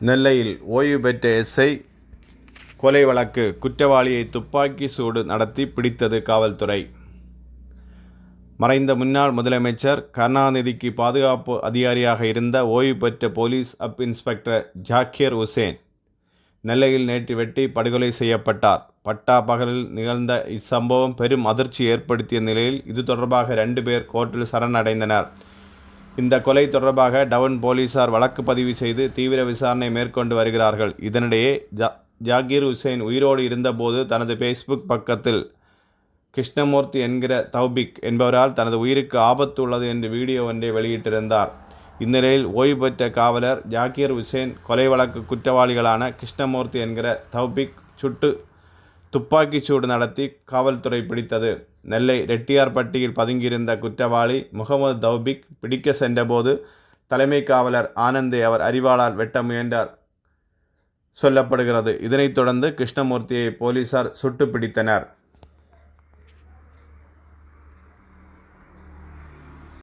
நெல்லையில் ஓய்வு பெற்ற எஸ்ஐ கொலை வழக்கு குற்றவாளியை துப்பாக்கி சூடு நடத்தி பிடித்தது காவல்துறை. மறைந்த முன்னாள் முதலமைச்சர் கருணாநிதிக்கு பாதுகாப்பு அதிகாரியாக இருந்த ஓய்வு பெற்ற போலீஸ் அப் இன்ஸ்பெக்டர் ஜாக்கீர் உசேன் நெல்லையில் நேற்று வெட்டி படுகொலை செய்யப்பட்டார். பட்டா பகலில் நிகழ்ந்த இச்சம்பவம் பெரும் அதிர்ச்சி ஏற்படுத்திய நிலையில் இது தொடர்பாக 2 பேர் கோர்ட்டில் சரணடைந்தனர். இந்த கொலை தொடர்பாக டவுன் போலீசார் வழக்கு பதிவு செய்து தீவிர விசாரணை மேற்கொண்டு வருகிறார்கள். இதனிடையே ஜாக்கீர் உசேன் உயிரோடு இருந்தபோது தனது ஃபேஸ்புக் பக்கத்தில் கிருஷ்ணமூர்த்தி என்கிற தௌபிக் என்பவரால் தனது உயிருக்கு ஆபத்து உள்ளது என்று வீடியோ ஒன்றை வெளியிட்டிருந்தார். இந்நிலையில் ஓய்வு பெற்ற காவலர் ஜாக்கீர் உசேன் கொலை வழக்கு குற்றவாளிகளான கிருஷ்ணமூர்த்தி என்கிற தௌபிக் துப்பாக்கிச் சூடு நடத்தி காவல்துறை பிடித்தது. நெல்லை ரெட்டியார்பட்டியில் பதுங்கியிருந்த குற்றவாளி முகமது தௌபிக் பிடிக்க சென்றபோது தலைமை காவலர் ஆனந்தை அவர் அரிவாளால் வெட்ட முயன்றார் சொல்லப்படுகிறது. இதனைத் தொடர்ந்து கிருஷ்ணமூர்த்தியை போலீசார் சுட்டு பிடித்தனர்.